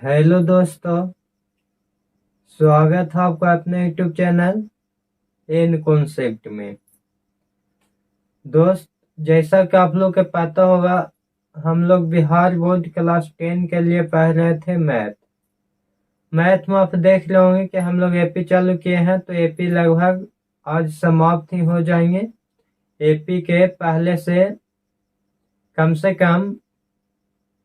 Hello दोस्तों, स्वागत है आपका अपने यूट्यूब चैनल इन कॉन्सेप्ट में। दोस्त, जैसा कि आप लोग को पता होगा, हम लोग बिहार बोर्ड क्लास 10 के लिए पढ़ रहे थे मैथ में आप देख रहे होंगे कि हम लोग एपी चालू किए हैं, तो एपी लगभग आज समाप्त ही हो जाएंगे। एपी के पहले से कम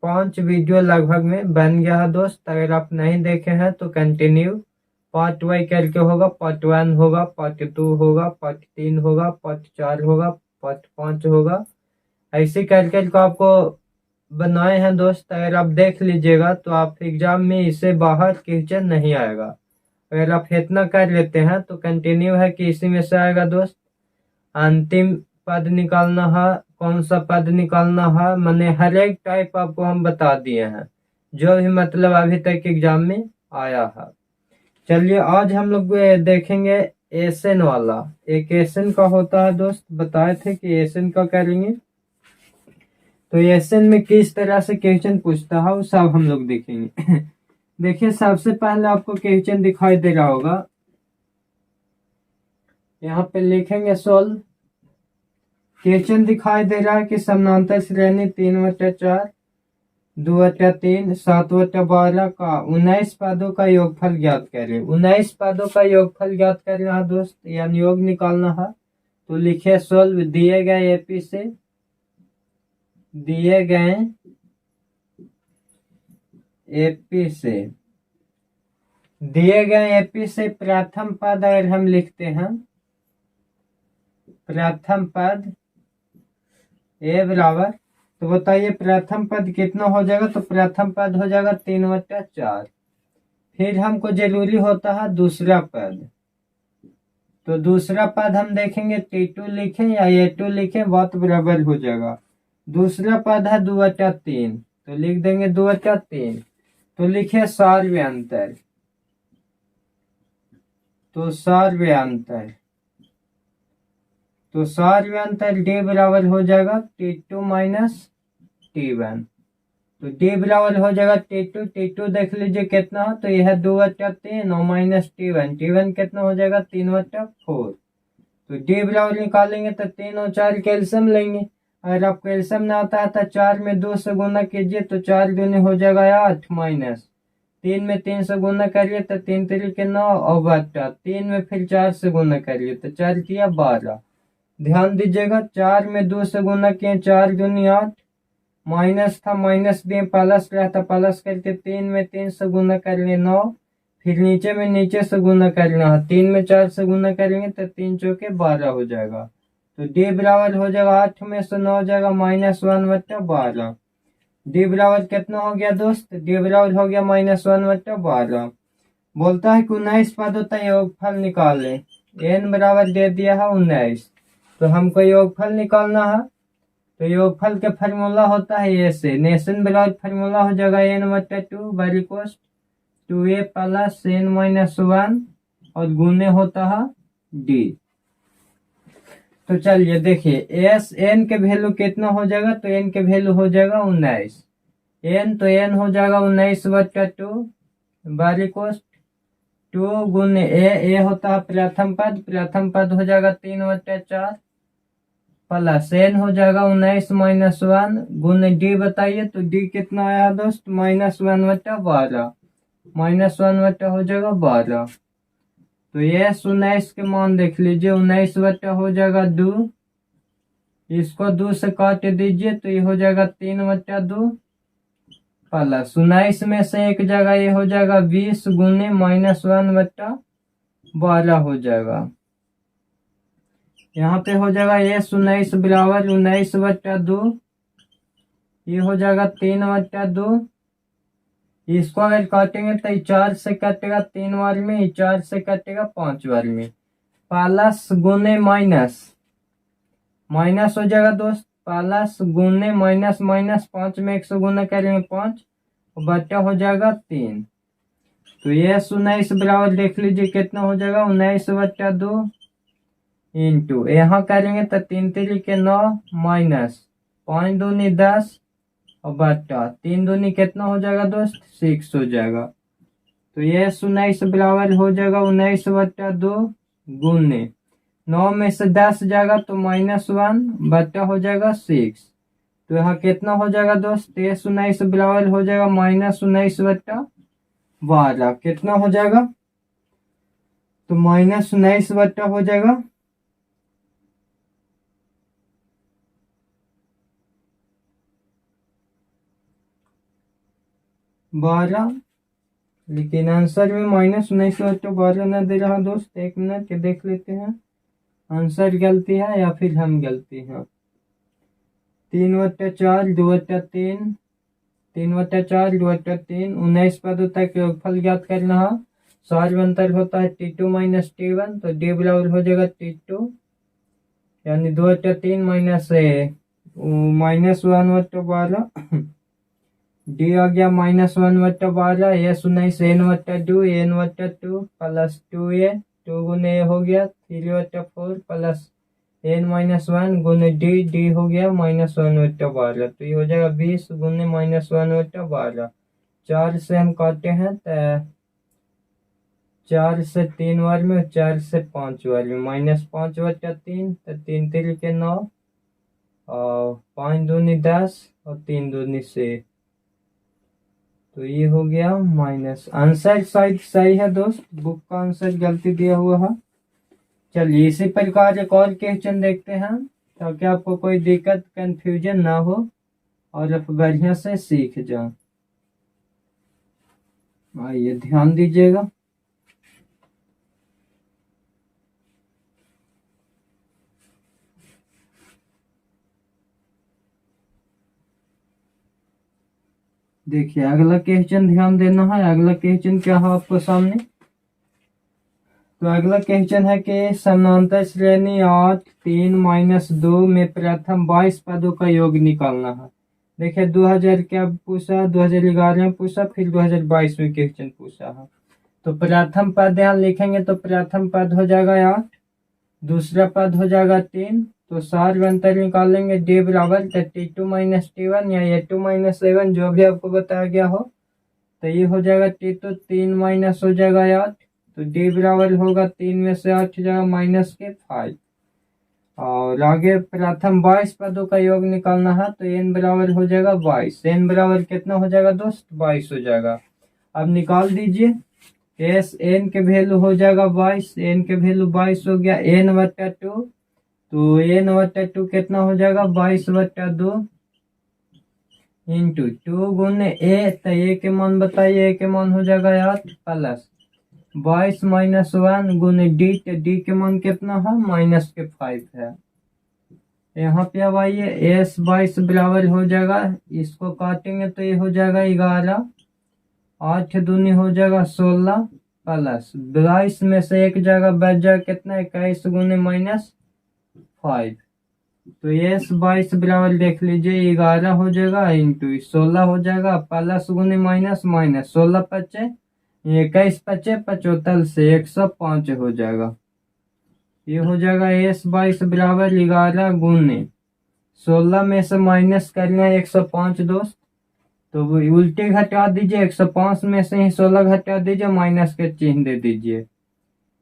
5 वीडियो लगभग में बन गया है दोस्त। अगर आप नहीं देखे हैं तो कंटिन्यू पार्ट वाई करके होगा। पार्ट 1 होगा, पार्ट 2 होगा, पार्ट 3 होगा, पार्ट 4 होगा, पार्ट 5 होगा। ऐसे करके आपको बनाए हैं दोस्त। अगर आप देख लीजिएगा तो आप एग्जाम में इससे बाहर क्वेश्चन नहीं आएगा। अगर आप इतना कर लेते हैं तो कंटिन्यू है कि इसी में से आएगा दोस्त। अंतिम पद निकालना है, कौन सा पद निकालना है, मैंने हर एक टाइप आपको हम बता दिए हैं, जो भी मतलब अभी तक एग्जाम में आया है। चलिए आज हम लोग देखेंगे एसएन वाला। एक एसएन का होता है दोस्त, बताए थे कि एसएन का करेंगे। तो एसएन में किस तरह से क्वेश्चन पूछता है वो सब हम लोग देखेंगे। देखिए, सबसे पहले आपको क्वेश्चन दिखाई दे रहा होगा, यहाँ पे लिखेंगे सोल्व। क्वेश्चन दिखाई दे रहा है कि समानांतर श्रेणी 3/4, 2/3, 7/12 का 19 पदों का योगफल ज्ञात करें। 19 पदों का योगफल ज्ञात करना है दोस्त, यानी योग निकालना है। तो लिखे सोल्व। दिए गए एपी से प्रथम पद अगर हम लिखते हैं, प्रथम पद ए बराबर, तो बताइए प्रथम पद कितना हो जाएगा। तो प्रथम पद हो जाएगा 3/4। फिर हमको जरूरी होता है दूसरा पद। तो दूसरा पद हम देखेंगे T2 लिखें या A2 लिखें, बहुत बराबर हो जाएगा। दूसरा पद है 2/3, तो लिख देंगे 2/3। तो लिखे सार्वयांतर। तो सार्वयांतर D बराबर हो जाएगा T2 - T1। तो D बराबर हो जाएगा T2 देख लीजिए कितना है। तो यह 2/3 और माइनस T1 कितना हो जाएगा 3/4। तो D बराबर निकालेंगे तो 3 और 4 कैल्शियम लेंगे। अगर आपको कैल्शियम ना आता है तो 4 में 2 से गुना कीजिए, तो 4 दूनी हो जाएगा 8, माइनस 3 में 3 से गुना करिए तो 3 3 के 9 और बटा 3 में फिर 4 से गुना करिए तो 4 किया 12। ध्यान दीजिएगा, 4 में 2 से गुना किए, 4 दूनी 8, माइनस था माइनस दिए, प्लस रहता प्लस करके 3 में 3 से गुना कर लिए 9, फिर नीचे में नीचे से गुना करना है। 3 में 4 से गुना करेंगे तो 3 चौके 12 हो जाएगा। तो D बराबर हो जाएगा 8 में से 9 हो जाएगा -1/12। D बराबर कितना हो गया दोस्त? D बराबर हो गया -1/12। बोलता है कि 19 पद होता है, योगफल निकाले। n बराबर दे दिया है 19, तो हमको योगफल निकालना है। तो योगफल का फार्मूला होता है ऐसे, नेशन बराबर फार्मूला हो जाएगा n/2 बड़ी कोस्ट 2a + n-1 और गुने होता है d। तो चलिए देखिए, एस एन के वैल्यू कितना हो जाएगा। तो एन के वैल्यू हो जाएगा 19। तो एन हो जाएगा 19/2 बड़ी कोस्ट 2 गुने ए होता है प्रथम पद हो जाएगा 3/4 प्लस एन हो जाएगा 19 - 1 गुने डी। बताइए तो डी कितना आया दोस्त? -1/12। -1 हो जाएगा 12। तो ये 19 के मान देख लीजिए, 19 हो जाएगा 2, इसको 2 से काट दीजिए तो ये हो जाएगा 3/2 प्लस 19 में से एक जगह ये हो जाएगा 20 गुने -1/12 हो जाएगा। यहाँ पे हो जाएगा ये 19 बराबर 19/2, ये हो जाएगा 3/2। इसको अगर काटेंगे तो 4 से कटेगा 3 बार में, 4 से कटेगा 5 बार में, प्लस गुने माइनस हो जाएगा दोस्त, प्लस गुने माइनस 5 में 1 से गुना करेंगे 5 और बटा हो जाएगा 3। तो ये 19 बराबर देख लीजिए कितना हो जाएगा 19/2 इंटू यहाँ करेंगे तो 3 3 के 9 माइनस 5 दूनी 10 और बट्टा 3 दूनी कितना हो जाएगा दोस्त 6 हो जाएगा। तो ये 19 बराबर हो जाएगा 19/2 गुने 9 में से 10 जाएगा तो -1 बट्टा हो जाएगा 6। तो यहाँ कितना हो जाएगा दोस्त 19 बराबर हो जाएगा -19/12 कितना हो जाएगा तो -19 हो जाएगा 12। लेकिन आंसर में -19/12 न दे रहा दोस्त। 1 मिनट के देख लेते हैं आंसर गलती है या फिर हम गलती है। 3/4 2/3 3/4 2/3 19 पदों तक योगफल ज्ञात करना है। सार्व अंतर होता है T2 - T1 तो D बराबर हो जाएगा T2 यानी 2/3 -1/12 D आ गया -1/12 ये 19 n/2 n/2 प्लस 2a 2 गुने हो गया 3/4 प्लस n-1 गुने d हो गया -1/12 तो ये हो जाएगा 20 गुने -1/12। 4 से हम काटते हैं तो 4 से 3 बार में 4 से 5 बार में -5/3 तो 3 3 के 9 और 5 दूनी 10 और 3 दूनी 6 तो ये हो गया माइनस। आंसर शायद सही है दोस्त बुक का आंसर गलती दिया हुआ है। चलिए इसी प्रकार एक और क्वेश्चन देखते हैं ताकि आपको कोई दिक्कत कंफ्यूजन ना हो और आप बढ़िया से सीख जाओ। आइए ध्यान दीजिएगा। देखिए अगला क्वेश्चन ध्यान देना है। अगला क्वेश्चन क्या है आपको सामने। तो अगला क्वेश्चन है कि समानांतर श्रेणी 8 3 - 2 में प्रथम 22 पदों का योग निकालना है। देखिए 2000 क्या पूछा 2011 में पूछा फिर 2022 में क्वेश्चन पूछा है। तो प्रथम पद यहाँ लिखेंगे तो प्रथम पद हो जाएगा 8 दूसरा पद हो जाएगा 3 तो सार अंतर निकालेंगे D बराबर T2 - T1 या A2 - A1 जो भी आपको बताया गया हो। तो ये हो जाएगा T2 3 माइनस हो जाएगा 8 तो D बराबर होगा 3 में से 8 जाएगा -5 और आगे प्रथम 22 पदों का योग निकालना है तो n बराबर हो जाएगा 22। n बराबर कितना हो जाएगा दोस्त 22 हो जाएगा। अब निकाल दीजिए एस n के वैल्यू हो जाएगा 22 n के वैल्यू 22 हो गया n/2 तो n/2 कितना हो जाएगा 22/2 इंटू 2 गुने a तो a के मान बताइए a के मान हो जाएगा 8 प्लस 22 -1 गुने d तो d के मान कितना है -5 है। यहाँ पे अब आइए s 22 बराबर हो जाएगा इसको काटेंगे तो ये हो जाएगा 11 8 दूनी हो जाएगा 16 प्लस 22 में से एक जगह बच जाएगा कितना 21 गुने -5 तो ये 22 बराबर देख लीजिए 11 हो जाएगा इंटू 16 हो जाएगा प्लस गुने माइनस 16 पच्चे 21 पच्चे 75 से 105 हो जाएगा। ये हो जाएगा S 22 बराबर 11 गुने 16 में से माइनस करना है 105 दोस्त तो उल्टे घटा दीजिए 105 में से ही 16 घटा दीजिए माइनस के चिन्ह दे दीजिए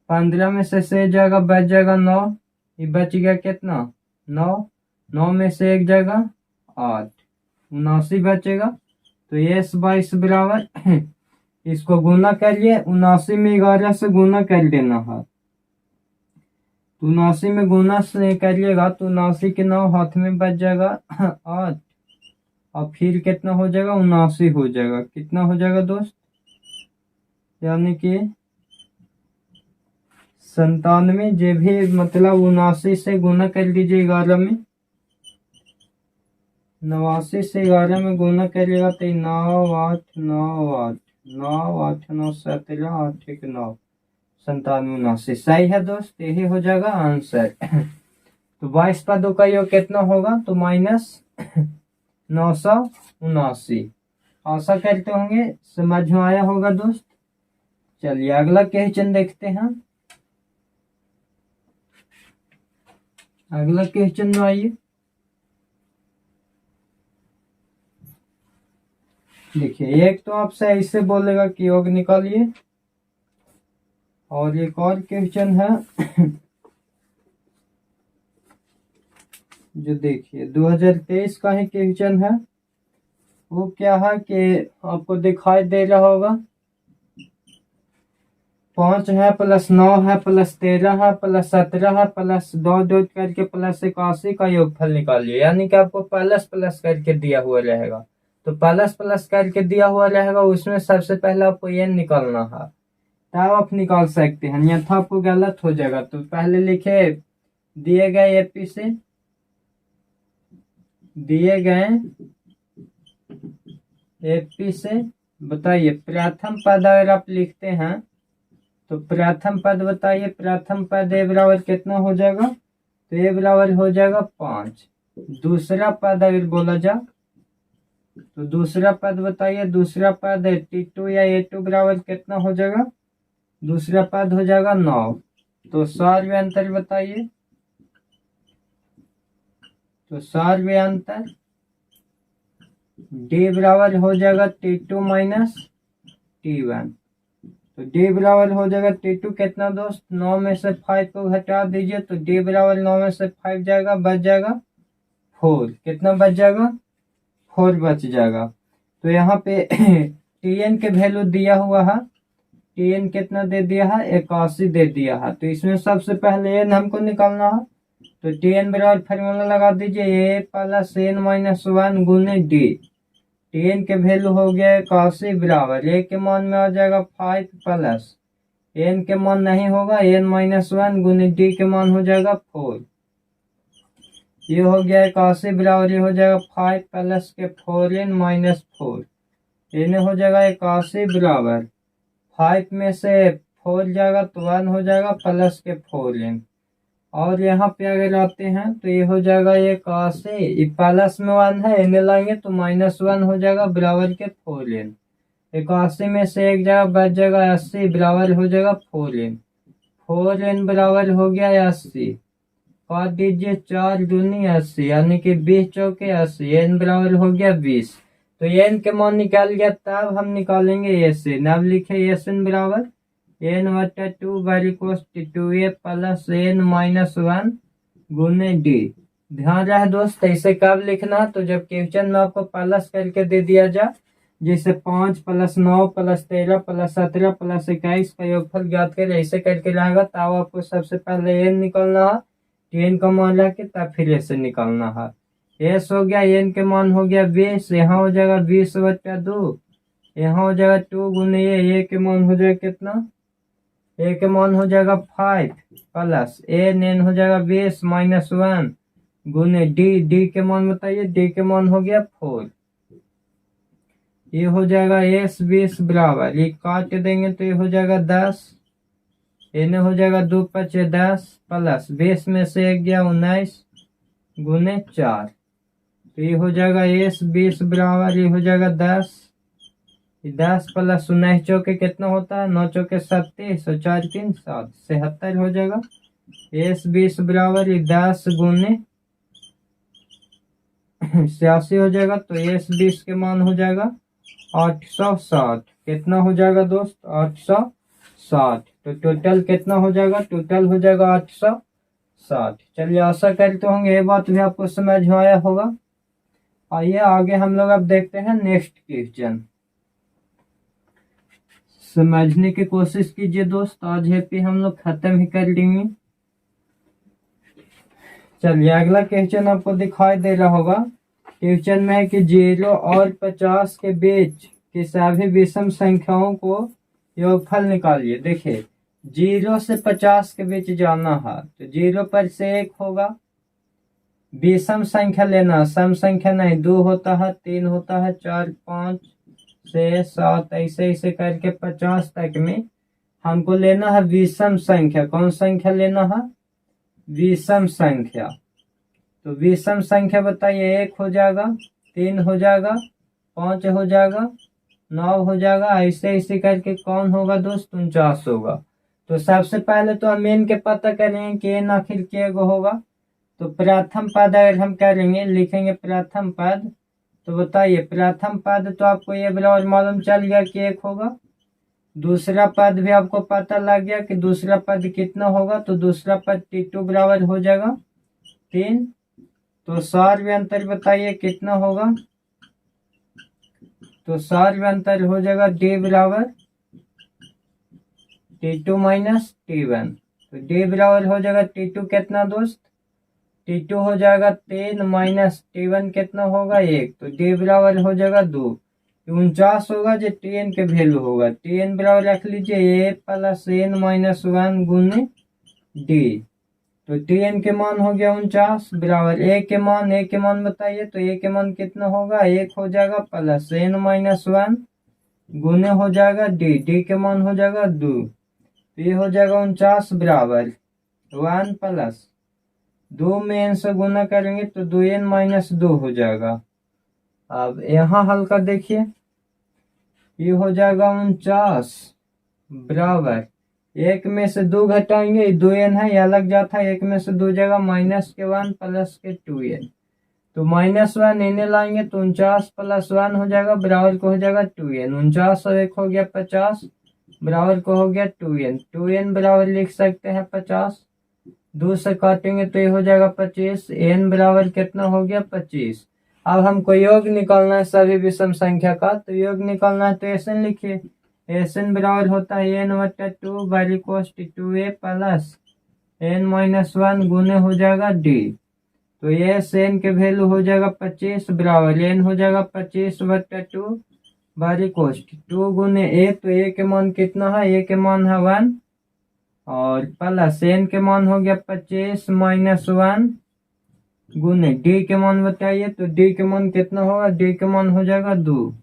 15 में से जाएगा बच जाएगा 9 ये बच गया कितना 9 में से एक जगह 8 79 बचेगा। तो ये S 22 बराबर इसको गुना करिए 79 में 11 से गुना कर देना है तो 79 में गुना से करिएगा तो 79 के 9 हाथ में बच जाएगा 8 और फिर कितना हो जाएगा 79 हो जाएगा। कितना हो जाएगा दोस्त यानी कि 97 जो भी मतलब 79 से गुना कर लीजिए 11 में 89 से 11 में गुना करिएगा तो 9 8 9 8 9 8 9 17 8 1 9 97 79 सही है दोस्त यही हो जाएगा आंसर। तो 22 पदों का योग कितना होगा तो -979। आशा करते होंगे समझ में आया होगा दोस्त। चलिए अगला क्वेश्चन देखते हैं। अगला क्वेश्चन में आइए। देखिए एक तो आपसे ऐसे बोलेगा कि योग निकालिए, और एक और क्वेश्चन है जो देखिए 2023 का ही क्वेश्चन है। वो क्या है कि आपको दिखाई दे रहा होगा 5 है प्लस 9 है प्लस 13 है प्लस 17 है प्लस 2 दो करके प्लस 81 का योगफल निकालिए। यानी कि आपको प्लस प्लस करके दिया हुआ रहेगा, तो प्लस प्लस करके दिया हुआ रहेगा, उसमें सबसे पहले आपको ये निकालना है, तब आप निकाल सकते हैं, अन्यथा आपको गलत हो जाएगा। तो पहले लिखे दिए गए एपी से, दिए गए एपी से बताइए प्रथम पद अगर आप लिखते हैं तो प्रथम पद बताइए, प्रथम पद ए बराबर कितना हो जाएगा, तो ए बराबर हो जाएगा 5। दूसरा पद अगर बोला जाए तो दूसरा पद बताइए, दूसरा पद T2 या A2 बराबर कितना हो जाएगा, दूसरा पद हो जाएगा 9। तो सार्व अंतर बताइए, तो सार्व अंतर D बराबर हो जाएगा T2 माइनस T1। तो D बराबर हो जाएगा T2 कितना दोस्त, 9 में से 5 को घटा दीजिए, तो D बराबर 9 में से 5 जाएगा, बच जाएगा 4। कितना बच जाएगा, 4 बच जाएगा। तो यहाँ पे Tn के वैल्यू दिया हुआ है, Tn कितना दे दिया है, 81 दे दिया है। तो इसमें सबसे पहले n हमको निकालना है, तो Tn बराबर फार्मूला लगा दीजिए, a प्लस n माइनस 1 गुने d। Tn के वैल्यू हो गया 81 बराबर a के मान में आ जाएगा 5 प्लस n के मान नहीं होगा n माइनस 1 गुने d के मान हो जाएगा 4। ये हो गया 81 बराबर ये हो जाएगा 5 प्लस के 4n माइनस 4। n हो जाएगा 81 बराबर 5 में से 4 जाएगा तो 1 हो जाएगा प्लस के 4n। और यहाँ पे अगर आते हैं तो ये हो जाएगा 81, प्लस में 1 है, n लाएंगे तो माइनस 1 हो जाएगा बराबर के 4n। 81 में से एक जगह बच जाएगा 80 बराबर हो जाएगा 4n। 4n बराबर हो गया 80, काट दीजिए 4 दूनी 80, यानी कि 20 चौके 80, n बराबर हो गया 20। तो n के मान निकाल गया, तब हम निकालेंगे Sn। अब लिखे Sn बराबर n बटा 2 by cos 2a plus n minus 1 गुने d। ध्यान रहे दोस्त, ऐसे कब लिखना, तो जब क्वेश्चन में आपको प्लस करके दे दिया जाए, जैसे 5 प्लस 9 प्लस 13 प्लस 17 प्लस 21 का योगफल ज्ञात करें, ऐसे करके रहेगा, तब आपको सबसे पहले n निकालना है, n का मान रख के तब फिर S निकालना है। S हो गया, n के मान हो गया 20, यहाँ हो जाएगा 20 बटा 2, यहाँ हो जाएगा 2 गुने a के मान हो जाएगा कितना, a के मान हो जाएगा 5 प्लस n हो जाएगा 20 माइनस 1 गुने d के मान बताइए, d के मान हो गया 4। ये हो जाएगा S 20 बराबर, ये काट देंगे तो ये हो जाएगा 10, n हो जाएगा 2 5 10 प्लस 20 में से 1 गया 19 गुने 4। तो ये हो जाएगा S 20 बराबर, ये हो जाएगा 10, 10 प्लस 19 चौके कितना होता है, 9 चौके 37 और 4 3 7 77 हो जाएगा। S 20 बराबर ये 10 गुने 86 हो जाएगा। तो S 20 के मान हो जाएगा 860। कितना हो जाएगा दोस्त, 860। तो टोटल कितना हो जाएगा, टोटल हो जाएगा 860। चलिए आशा करते होंगे ये बात भी आपको समझ में आया होगा। आइए आगे हम लोग अब देखते हैं नेक्स्ट क्वेश्चन। समझने की कोशिश कीजिए दोस्त, आज है पे हम लोग खत्म ही कर लेंगे। चलिए अगला क्वेश्चन आपको दिखाई दे रहा होगा। क्वेश्चन में है कि 0 और 50 के बीच की सभी विषम संख्याओं को योगफल निकालिए। देखिए 0 से 50 के बीच जाना है, तो 0 पर से 1 होगा, विषम संख्या लेना, सम संख्या नहीं, 2 होता है, 3 होता है, 4 5 6 7 ऐसे ऐसे करके 50 तक में हमको लेना है विषम संख्या। कौन संख्या लेना है, विषम संख्या। तो विषम संख्या बताइए, 1 हो जाएगा, 3 हो जाएगा, 5 हो जाएगा, 9 हो जाएगा, ऐसे ऐसे करके कौन होगा दोस्त, 49 होगा। तो सबसे पहले तो हम n के पता करेंगे कि n आखिर के गो होगा। तो प्रथम पद अगर हम करेंगे, लिखेंगे प्रथम पद, तो बताइए प्रथम पद तो आपको ये बराबर मालूम चल गया कि 1 होगा, दूसरा पद भी आपको पता लग गया कि दूसरा पद कितना होगा, तो दूसरा पद T2 बराबर हो जाएगा 3। तो सार अंतर बताइए कितना होगा, तो सार अंतर हो जाएगा D बराबर T2 माइनस T1। तो D बराबर हो जाएगा T2 कितना दोस्त, T2 हो जाएगा 3 माइनस T1 कितना होगा 1, तो D बराबर हो जाएगा 2। 49 होगा जो Tn के वैल्यू होगा, Tn बराबर रख लीजिए a प्लस n माइनस 1 गुने D। तो Tn के मान हो गया 49 बराबर a के मान बताइए, तो a के मान कितना होगा 1 हो जाएगा प्लस n माइनस 1 गुने हो जाएगा D के मान हो जाएगा 2। तो ये हो जाएगा 49 बराबर 1 प्लस 2 में n से गुना करेंगे तो 2n माइनस 2 हो जाएगा। अब यहाँ हल का देखिए, ये हो जाएगा 49 बराबर 1 में से 2 घटाएंगे 2n है, यह लग जाता है 1 में से 2 जाएगा माइनस के 1 प्लस के 2n, तो माइनस 1 इन्हें लाएंगे तो 49 प्लस 1 हो जाएगा बराबर को हो जाएगा 2n। 49 और 1 हो गया 50 बराबर को हो गया 2n। 2n बराबर लिख सकते हैं 50, 2 से काटेंगे तो ये हो जाएगा 25, n बराबर कितना हो गया 25। अब हमको योग निकालना है सभी विषम संख्या का, तो योग निकालना है तो एसन लिखिए, एसन बराबर होता है n/2 by coast 2a plus n minus 1 गुने हो जाएगा d। तो ये n के वैल्यू हो जाएगा 25 बराबर n हो जाएगा 25/2 बाई कोस्ट 2 गुने a, तो a के मान कितना है, a के मान है 1 और प्लस n के मान हो गया 25 माइनस 1 गुने d के मान बताइए, तो d के मान कितना होगा, d के मान हो जाएगा 2।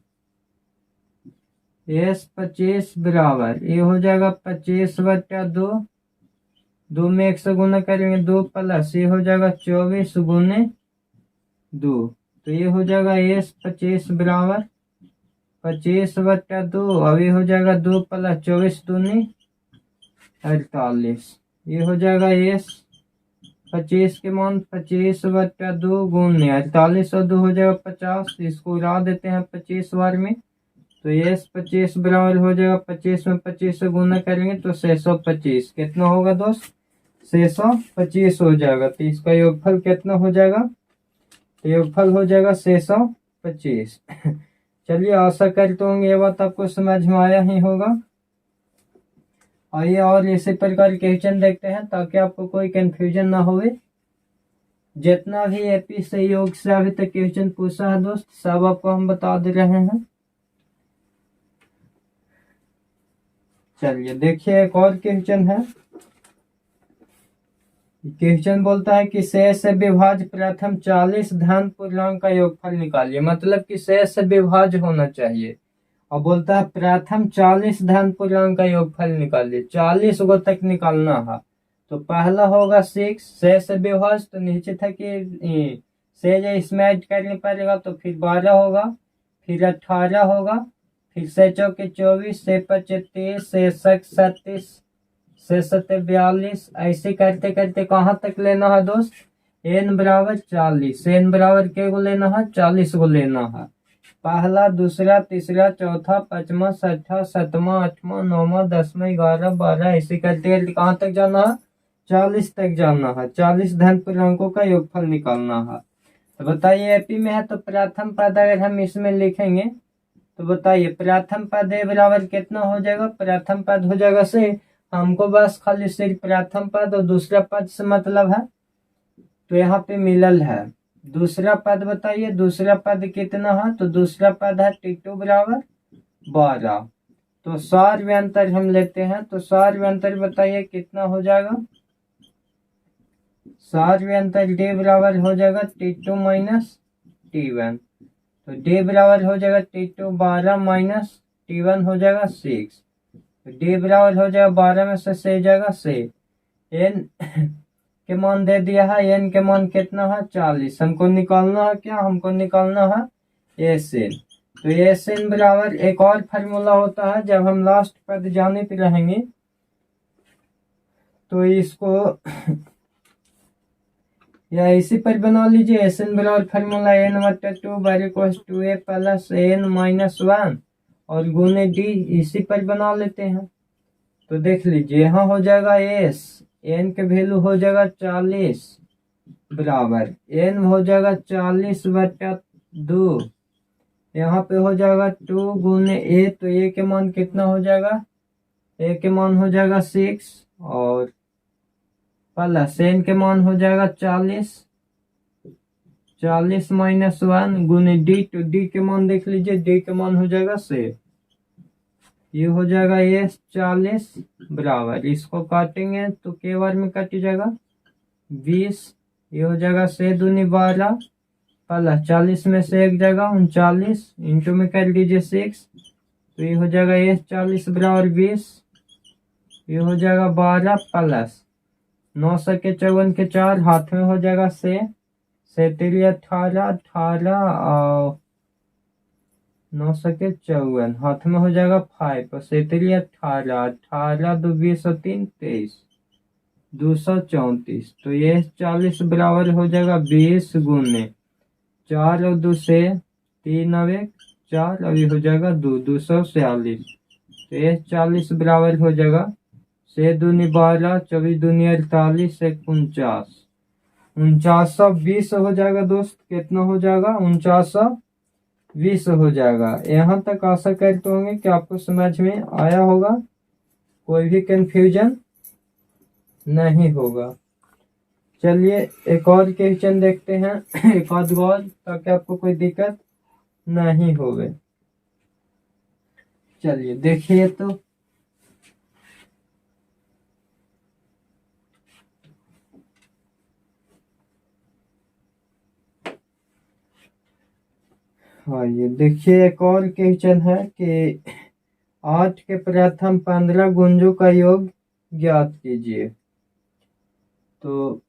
s 25 बराबर ये हो जाएगा 25/2, 2 में 1 से गुना करेंगे 2 प्लस ये हो जाएगा 24 गुने 2, तो ये हो जाएगा s 25 बराबर 25/2, अब ये हो जाएगा 2 प्लस 24 दूनी 48, ये हो जाएगा s 25 के मान 25/2 गुने 48 और 2 हो जाएगा 50, इसको उड़ा देते हैं 25 बार में, तो ये 25 बराबर हो जाएगा 25 में 25 से गुना करेंगे तो 625 कितना होगा दोस्त, 625 हो जाएगा। तो इसका योगफल कितना हो जाएगा, तो योगफल हो जाएगा 625। चलिए आशा करता हूँ ये बात आपको समझ में आया ही होगा। आइए और इसी प्रकार के क्वेश्चन देखते हैं ताकि आपको कोई कंफ्यूजन ना होवे। जितना भी एपी से योग से अभी तक क्वेश्चन पूछा है दोस्त सब आपको हम बता दे रहे हैं। चलिए देखिए एक और क्वेश्चन है। क्वेश्चन बोलता है कि शेष से विभाज्य प्रथम 40 धन पूर्णांक का योगफल निकालिए, मतलब कि शेष से विभाज्य होना चाहिए और बोलता है प्रथम 40 धन पूर्णांक का योगफल निकालिए, 40 गो तक निकालना है। तो पहला होगा 6 शेष से विभाज्य, तो नीचे था कि शेष इसमें ऐड करने पड़ेगा, तो फिर 12 होगा, फिर 18 होगा, फिर से चौके 24 से 25 से 37 से 42, ऐसे करते करते कहाँ तक लेना है दोस्त, n बराबर 40, n बराबर के गो लेना है 40 गो लेना है। पहला दूसरा तीसरा चौथा पांचवा छठा सातवां आठवां नौवां 10वां 11 12 ऐसे करते करते कहाँ तक जाना है, 40 तक जाना है। 40 धन पूर्णांकों का योगफल निकालना है। तो बताइए एपी में है तो प्रथम पद अगर हम इसमें लिखेंगे तो बताइए प्रथम पद ए बराबर कितना हो जाएगा, प्रथम पद हो जाएगा से, हमको बस खाली सिर्फ प्रथम पद और दूसरा पद से मतलब है, तो यहाँ पे मिलल है। दूसरा पद बताइए दूसरा पद कितना है, तो दूसरा पद है T2 बराबर 12। तो सार व्यंतर हम लेते हैं, तो सार व्यंतर बताइए कितना हो जाएगा, सार व्यंतर D बराबर हो जाएगा T2 माइनस T1। तो D बराबर हो जाएगा T2 12 माइनस T1 हो जाएगा 6, तो D बराबर हो जाएगा 12 में से 6 जाएगा 6, n के मान दे दिया है, n के मान कितना है 40, हमको निकालना है क्या, हमको निकालना है SN। तो SN बराबर एक और फार्मूला होता है, जब हम लास्ट पद जानित रहेंगे तो इसको या इसी पर बना लीजिए एस एन बराबर फार्मूला एन बटा 2 बार equals to A plus N minus 1 और गुने डी इसी पर बना लेते हैं। तो देख लीजिए यहाँ हो जाएगा एस एन के वैल्यू हो जाएगा 40 बराबर एन हो जाएगा 40 बटा 2, यहाँ पे हो जाएगा 2 गुने ए, तो ए के मान कितना हो जाएगा, ए के मान हो जाएगा 6 और प्लस एन के मान हो जाएगा 40 माइनस 1 गुने डी, तो डी के मान देख लीजिए, डी के मान हो जाएगा 6, ये हो जाएगा ये 40 बराबर, इसको काटेंगे तो के बार में कट जाएगा 20, ये हो जाएगा 6 दूनी 12 प्लस 40 में से एक जगह 39 इंटू में कर लीजिए 6, तो ये हो जाएगा ये 40 बराबर 20, ये हो जाएगा 12 प्लस 9 के 54 के 4 हाथ में हो जाएगा 6 तेरी 18 और 9 के 54 हाथ में हो जाएगा 5 और 7 18 2 20 और 3 23 234, तो ये 40 बराबर हो जाएगा 20 गुने 4 और 2 से 3 और 1 4 और ये हो जाएगा 246, तो ये 40 बराबर हो जाएगा 6 दूनी 12 24 दूनी 48 49 4920 हो जाएगा दोस्त, कितना हो जाएगा 4920 हो जाएगा। यहाँ तक आशा करते होंगे कि आपको समझ में आया होगा, कोई भी कंफ्यूजन नहीं होगा। चलिए एक और क्वेश्चन देखते हैं एक आध और, ताकि आपको कोई दिक्कत नहीं होवे। चलिए देखिए तो हाँ, ये देखिए एक और क्वेश्चन है कि 8 के प्रथम 15 गुंजों का योग ज्ञात कीजिए। तो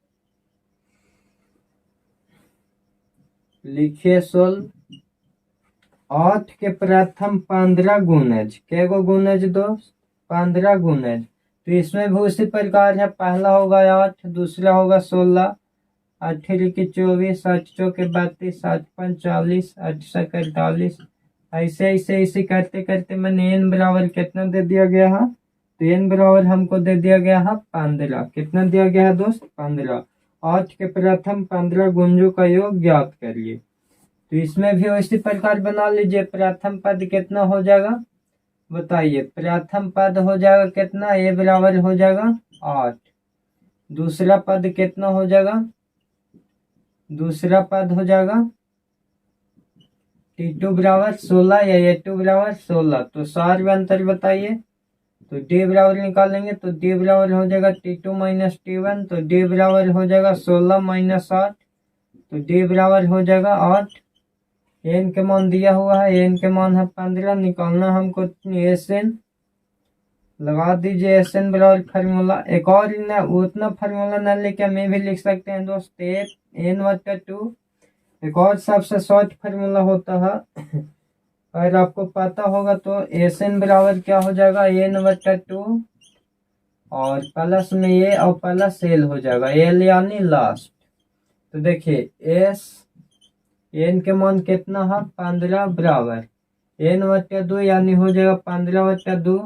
लिखिए सोल्व 8 के प्रथम 15 गुणज, क्या गो गुणज दोस्त 15 गुणज, तो इसमें भी उसी प्रकार है, पहला होगा 8 दूसरा होगा 16 8 के 24 8 चौके 32 8 5 40 8 7 48, ऐसे ऐसे ऐसे करते करते मैंने एन बराबर कितना दे दिया गया है, तो एन बराबर हमको दे दिया गया है 15, कितना दिया गया है दोस्त 15। 8 के प्रथम 15 गुंजों का योग ज्ञात करिए। तो इसमें भी उसी प्रकार बना लीजिए, प्रथम पद कितना हो जाएगा बताइए, प्रथम पद हो जाएगा कितना, ए बराबर हो जाएगा 8, दूसरा पद कितना हो जाएगा, दूसरा पद हो जाएगा T2 बराबर 16 या A2 बराबर 16, तो सार में अंतर बताइए। तो D बराबर निकालेंगे तो D बराबर हो जाएगा T2 माइनस T1, तो D बराबर हो जाएगा 16 माइनस 8, तो D बराबर हो जाएगा 8। एन के मान दिया हुआ है, एन के मान है 15, निकालना हमको एस एन, लगा दीजिए एस एन बराबर फार्मूला, एक और न उतना फार्मूला न लेके मैं भी लिख सकते हैं दोस्त एन बटा 2, एक और सबसे शॉर्ट फार्मूला होता है अगर आपको पता होगा तो एस एन बराबर क्या हो जाएगा एन बटा 2 और प्लस में ए और प्लस एल हो जाएगा, एल यानी लास्ट। तो देखिए एस एन के मान कितना है 15 बराबर एन बटा 2 यानी हो जाएगा 15 बटा 2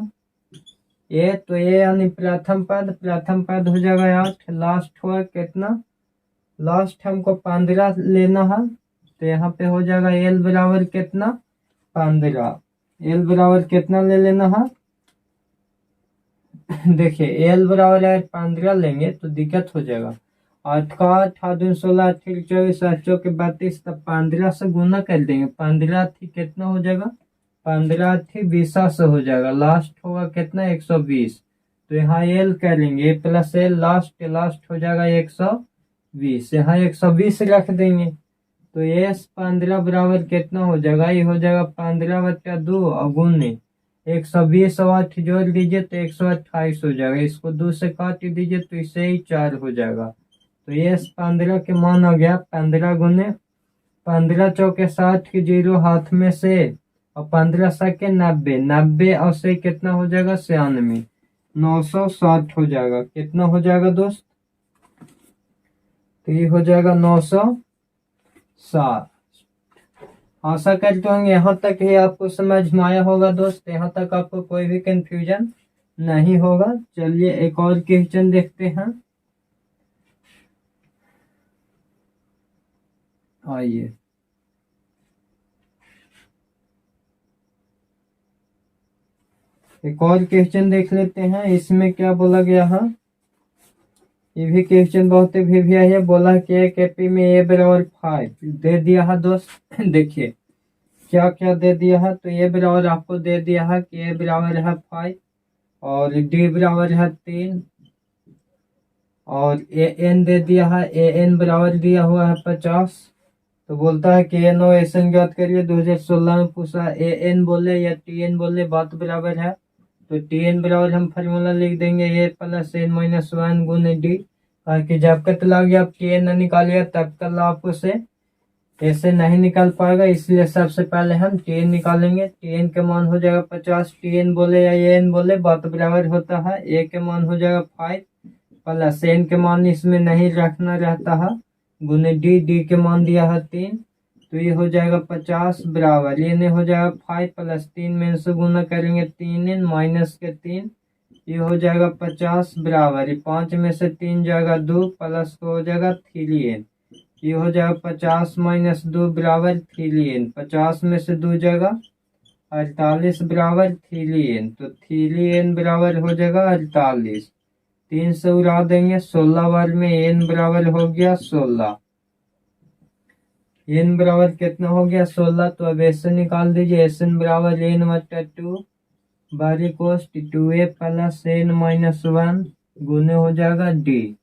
ए, तो ए यानी प्रथम पद हो जाएगा 8, लास्ट हुआ कितना, लास्ट हमको 15 लेना है, तो यहाँ पे हो जाएगा एल बराबर कितना 15, एल बराबर कितना ले लेना है देखिए एल बराबर अगर 15 लेंगे तो दिक्कत हो जाएगा, 8 का 8 8 दूनी 16 8 के 24 8 चौके 32, तब 15 से गुना कर देंगे, 15 थी कितना हो जाएगा 15 थी 20 से हो जाएगा, लास्ट होगा कितना 120, तो यहाँ एल करेंगे प्लस एल लास्ट हो जाएगा 120, यहाँ 120 रख देंगे, तो एस 15 बराबर कितना हो जाएगा, ये हो जाएगा 15 बटा 2 और गुने 120 और 8 जोड़ दीजिए तो 128 हो जाएगा, इसको 2 से काट दीजिए तो इससे ही 4 हो जाएगा, तो ये 15 के मान आ गया 15 गुने 15 चौके 60 की 0 हाथ में से और 15 सके 90 और से कितना हो जाएगा 96, 960 हो जाएगा, कितना हो जाएगा दोस्त, तो ये हो जाएगा 960। आशा करते होंगे यहाँ तक ही आपको समझ में आया होगा दोस्त। यहाँ तक आपको कोई भी कंफ्यूजन नहीं होगा। चलिए एक और क्वेश्चन देखते हैं। आइए एक और क्वेश्चन देख लेते हैं। इसमें क्या बोला गया है, ये भी क्वेश्चन बहुत ही भिविया है। बोला कि एक एपी में ए बराबर 5 दे दिया है दोस्त। देखिए क्या क्या दे दिया है। तो ए बराबर आपको दे दिया है कि ए बराबर है 5 और डी बराबर है 3 और ए एन दे दिया है। ए एन बराबर दिया हुआ है 50। तो बोलता है कि एन और एस एन ज्ञात करिए। 2016 में पूछा ए एन बोले या टी एन बोले, बात बराबर है। तो टी एन बराबर हम फार्मूला लिख देंगे ए प्लस एन माइनस 1 गुने डी। ताकि जब कत लागे आप टी एन निकालिए तब कल आप उसे ऐसे नहीं निकाल पाएगा। इसलिए सबसे पहले हम टी एन निकालेंगे। टी एन का मान हो जाएगा 50। टी एन बोले या ए एन बोले बात बराबर होता है। ए के मान हो जाएगा 5 प्लस एन के मान इसमें नहीं रखना रहता है गुने डी। डी के मान दिया है 3। तो ये हो जाएगा 50 बराबर ये नहीं हो जाएगा 5 प्लस 3 में से गुना करेंगे 3n माइनस के 3। ये हो जाएगा 50 बराबर ये 5 में से 3 जाएगा 2 प्लस हो जाएगा 3n। ये हो जाएगा 50 माइनस 2 बराबर 3n। 50 में से 2 जाएगा 48 बराबर 3n। तो 3n बराबर हो जाएगा 48। 3 से उड़ा देंगे 16 बार में n बराबर हो गया 16। n बराबर कितना हो गया 16। तो अब ऐसे निकाल दीजिए। एस एन बराबर n बटा 2 बारी coast 2a plus n minus 1 गुने हो जाएगा d।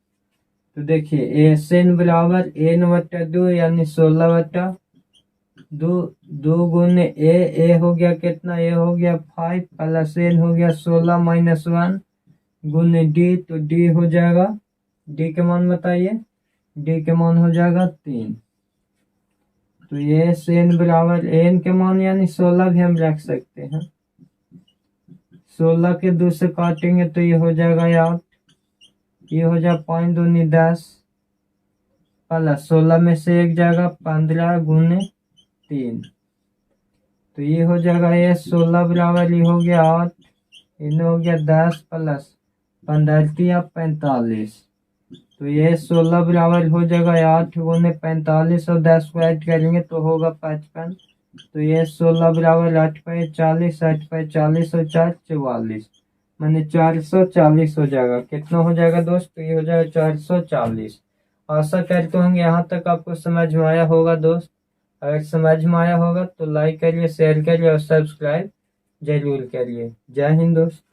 तो देखिए एस एन बराबर n बटा 2 यानी 16 बटा 2 गुने ए हो गया कितना, ए हो गया 5 प्लस n हो गया 16 माइनस 1 गुने डी। तो डी हो जाएगा, डी के मान बताइए। डी के मान हो जाएगा 3। तो ये एन बराबर एन के मान यानी 16 भी हम रख सकते हैं। 16 के 2 से काटेंगे तो ये हो जाएगा 8। ये हो जाएगा 5 दूनी 10 प्लस 16 में से 1 जाएगा 15 गुने 3। तो ये हो जाएगा ये 16 बराबर ये हो गया 8। इन्हें हो गया 10 प्लस 15 या 45। तो ये 16 बराबर हो जाएगा 8 गुने 45 और 10 को ऐड करेंगे तो होगा 55। तो ये 16 बराबर 8 पे 40, 8 पे 40 और 4 44 माने 440 हो जाएगा। कितना हो जाएगा दोस्त, तो ये हो जाएगा 440। आशा करते होंगे यहाँ तक आपको समझ में आया होगा दोस्त। अगर समझ में आया होगा तो लाइक करिए, शेयर करिए और सब्सक्राइब जरूर करिए। जय हिंद दोस्त।